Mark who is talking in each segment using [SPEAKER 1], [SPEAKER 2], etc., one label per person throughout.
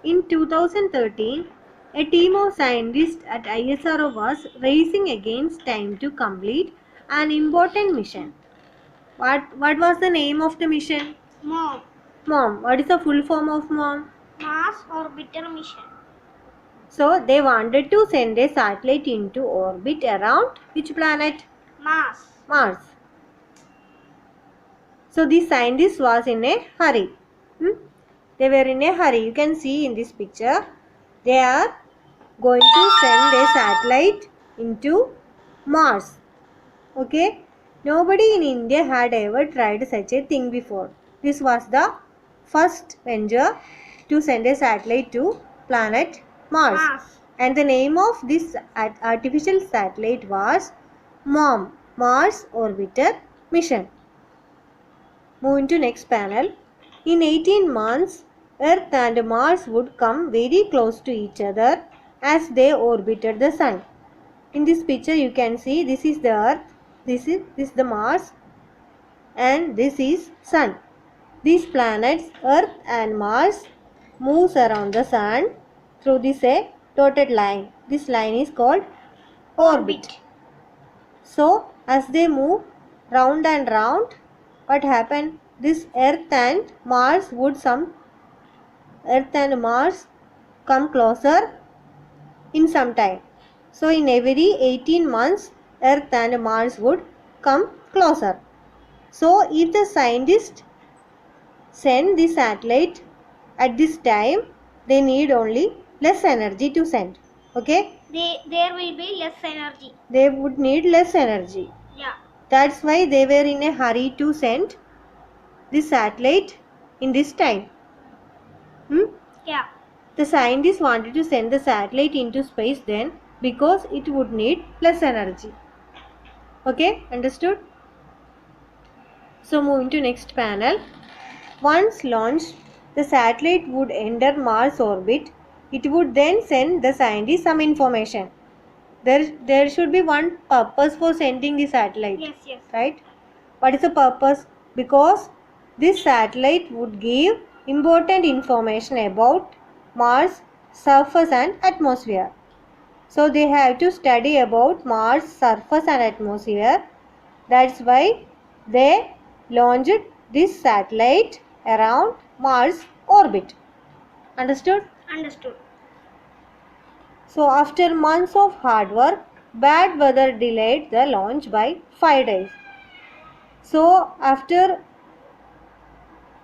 [SPEAKER 1] In 2013, a team of scientists at ISRO was racing against time to complete an important mission. What was the name of the mission?
[SPEAKER 2] MOM.
[SPEAKER 1] MOM. What is the full form of MOM?
[SPEAKER 2] Mars Orbiter Mission.
[SPEAKER 1] So they wanted to send a satellite into orbit around which planet?
[SPEAKER 2] Mars.
[SPEAKER 1] Mars. So the scientist was in a hurry. They were in a hurry. You can see in this picture. They are going to send a satellite into Mars. Okay. Nobody in India had ever tried such a thing before. This was the first venture to send a satellite to planet Mars. And the name of this artificial satellite was MOM, Mars Orbiter Mission. Moving to next panel. In 18 months, Earth and Mars would come very close to each other as they orbited the Sun. In this picture you can see this is the Earth, this is the Mars, and this is Sun. These planets Earth and Mars moves around the Sun through this a dotted line. This line is called orbit. So as they move round and round, what happened? This Earth and Mars come closer in some time. So in every 18 months, Earth and Mars would come closer. So if the scientists send the satellite at this time, they need only less energy to send. Okay?
[SPEAKER 2] There will be less energy.
[SPEAKER 1] They would need less energy.
[SPEAKER 2] Yeah.
[SPEAKER 1] That's why they were in a hurry to send the satellite in this time.
[SPEAKER 2] Yeah.
[SPEAKER 1] The scientists wanted to send the satellite into space then because it would need less energy. Okay, understood? So moving to next panel. Once launched, the satellite would enter Mars orbit. It would then send the scientists some information. There should be one purpose for sending the satellite.
[SPEAKER 2] Yes.
[SPEAKER 1] Right? What is the purpose? Because this satellite would give important information about Mars surface and atmosphere. So they have to study about Mars surface and atmosphere. That's why they launched this satellite around Mars orbit. Understood?
[SPEAKER 2] Understood.
[SPEAKER 1] So after months of hard work, bad weather delayed the launch by 5 days. So after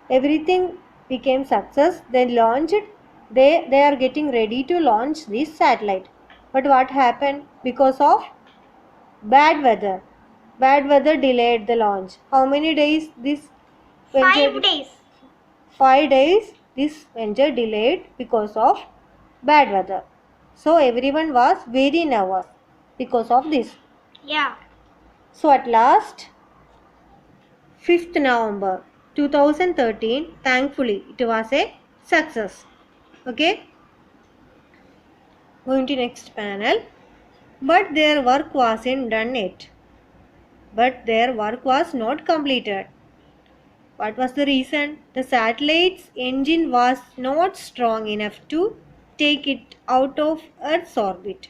[SPEAKER 1] everything became success, they launched. They are getting ready to launch this satellite. But what happened? Because of bad weather. Bad weather delayed the launch. How many days this venture?
[SPEAKER 2] 5 days.
[SPEAKER 1] 5 days this venture delayed because of bad weather. So everyone was very nervous because of this.
[SPEAKER 2] Yeah.
[SPEAKER 1] So at last, 5th November 2013, thankfully it was a success. Okay. Going to next panel. But their work wasn't done yet. But their work was not completed. What was the reason? The satellite's engine was not strong enough to take it out of Earth's orbit.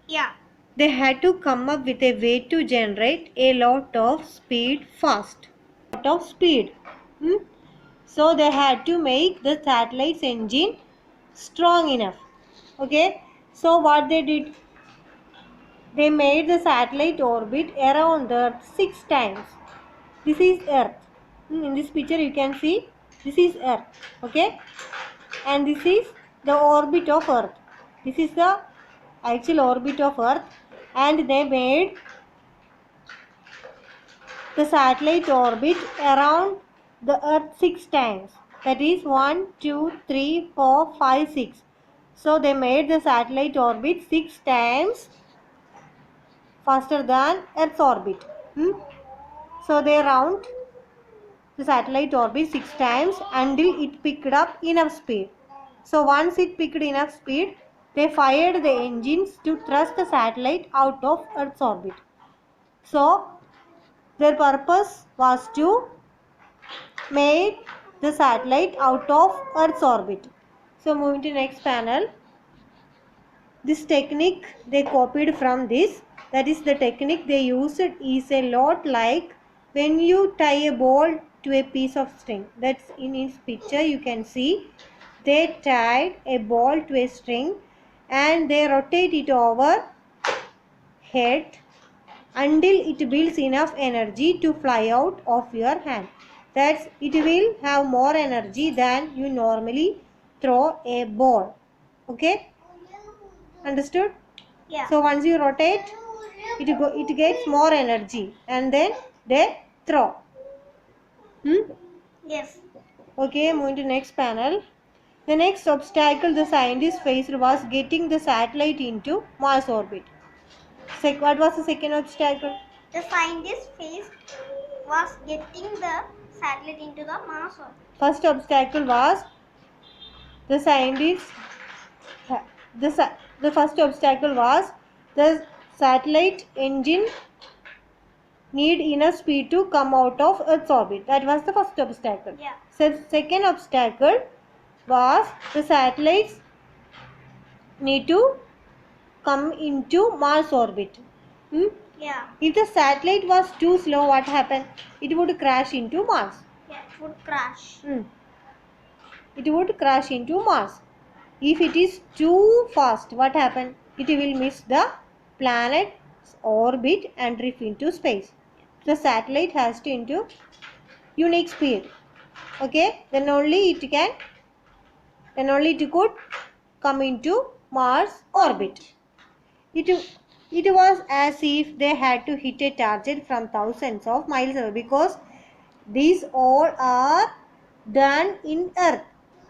[SPEAKER 2] Yeah.
[SPEAKER 1] They had to come up with a way to generate a lot of speed fast. So they had to make the satellite's engine strong enough. Okay. So what they did? They made the satellite orbit around Earth 6 times. This is Earth. In this picture you can see this is Earth. Okay. And this is the orbit of Earth. This is the actual orbit of Earth. And they made the satellite orbit around the Earth 6 times. That is 1, 2, 3, 4, 5, 6. So they made the satellite orbit 6 times faster than Earth's orbit. So they round the satellite orbit 6 times until it picked up enough speed. So once it picked enough speed, they fired the engines to thrust the satellite out of Earth's orbit. So their purpose was to make the satellite out of Earth's orbit. So moving to next panel. This technique they copied from this. That is the technique they used is a lot like when you tie a ball to a piece of string. That's in this picture you can see. They tied a ball to a string and they rotate it over head until it builds enough energy to fly out of your hand. That's it will have more energy than you normally throw a ball. Okay? Understood?
[SPEAKER 2] Yeah.
[SPEAKER 1] So once you rotate, it gets more energy and then they throw.
[SPEAKER 2] Yes.
[SPEAKER 1] Okay, moving to next panel. The next obstacle the scientists faced was getting the satellite into Mars orbit. What was the second obstacle?
[SPEAKER 2] The scientist faced was getting the satellite into the Mars orbit.
[SPEAKER 1] First obstacle was the scientists. The first obstacle was the satellite engine need enough speed to come out of Earth's orbit. That was the first obstacle.
[SPEAKER 2] Yeah.
[SPEAKER 1] So second obstacle was the satellites need to come into Mars orbit.
[SPEAKER 2] Yeah.
[SPEAKER 1] If the satellite was too slow, what happened? It would crash into Mars.
[SPEAKER 2] Yeah. It would crash.
[SPEAKER 1] It would crash into Mars. If it is too fast, what happened? It will miss the planet's orbit and drift into space. The satellite has to into unique speed. Okay, then only it could come into Mars orbit. It was as if they had to hit a target from thousands of miles away because these all are done in Earth.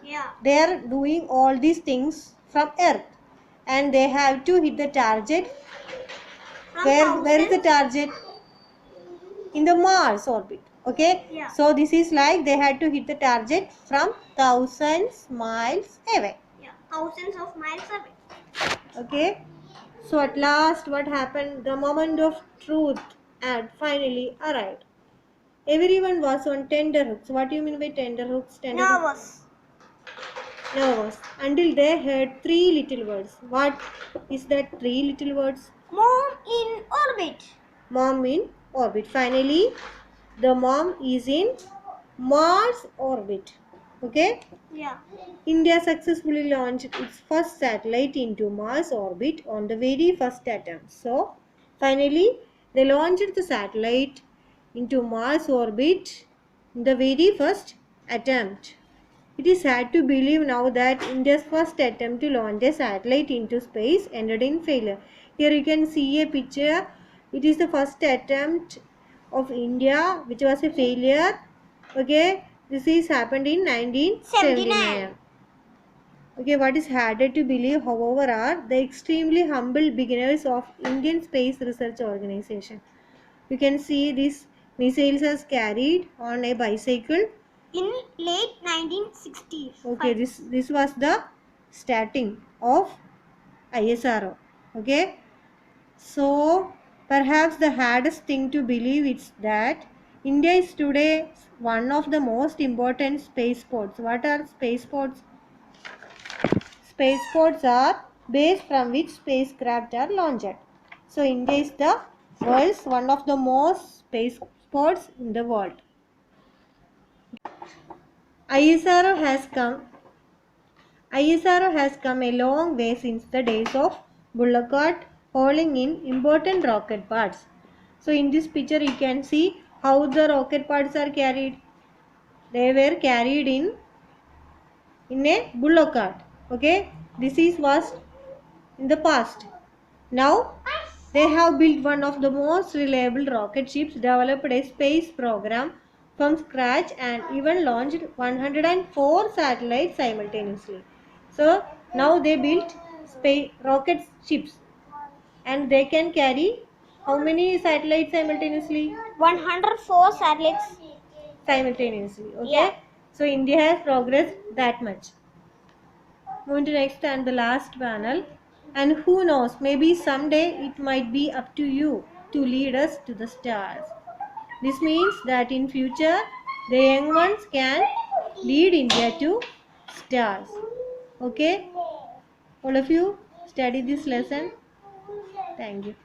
[SPEAKER 2] Yeah.
[SPEAKER 1] They are doing all these things from Earth and they have to hit the target. Where is the target? In the Mars orbit. Okay.
[SPEAKER 2] Yeah.
[SPEAKER 1] So this is like they had to hit the target from thousands miles away.
[SPEAKER 2] Yeah. Thousands of miles away.
[SPEAKER 1] Okay. So at last what happened? The moment of truth had finally arrived. Everyone was on tenterhooks. What do you mean by tenterhooks?
[SPEAKER 2] Nervous.
[SPEAKER 1] Nervous. Until they heard three little words. What is that three little words?
[SPEAKER 2] Mom in orbit.
[SPEAKER 1] Mom in orbit. Finally, the mom is in Mars orbit. Okay?
[SPEAKER 2] Yeah.
[SPEAKER 1] India successfully launched its first satellite into Mars orbit on the very first attempt. So, finally, they launched the satellite into Mars orbit in the very first attempt. It is sad to believe now that India's first attempt to launch a satellite into space ended in failure. Here you can see a picture. It is the first attempt of India which was a failure. Okay, this is happened in 1979. Okay, what is harder to believe, however, are the extremely humble beginners of Indian Space Research Organization. You can see these missiles are carried on a bicycle.
[SPEAKER 2] In late 1960s.
[SPEAKER 1] Okay, this was the starting of ISRO. Okay, so perhaps the hardest thing to believe is that India is today one of the most important spaceports. What are spaceports? Spaceports are base from which spacecraft are launched. So India is the world's one of the most spaceports in the world. ISRO has come a long way since the days of Bullock hauling in important rocket parts. So in this picture you can see how the rocket parts are carried. They were carried in a Bullock cart. Okay, was in the past. Now they have built one of the most reliable rocket ships, developed a space program from scratch and even launched 104 satellites simultaneously. So now they built rocket ships and they can carry how many satellites simultaneously?
[SPEAKER 2] 104 satellites.
[SPEAKER 1] Simultaneously. Okay.
[SPEAKER 2] Yeah.
[SPEAKER 1] So India has progressed that much. Moving to next and the last panel. And who knows, maybe someday it might be up to you to lead us to the stars. This means that in future the young ones can lead India to stars. Okay, all of you study this lesson. Thank you.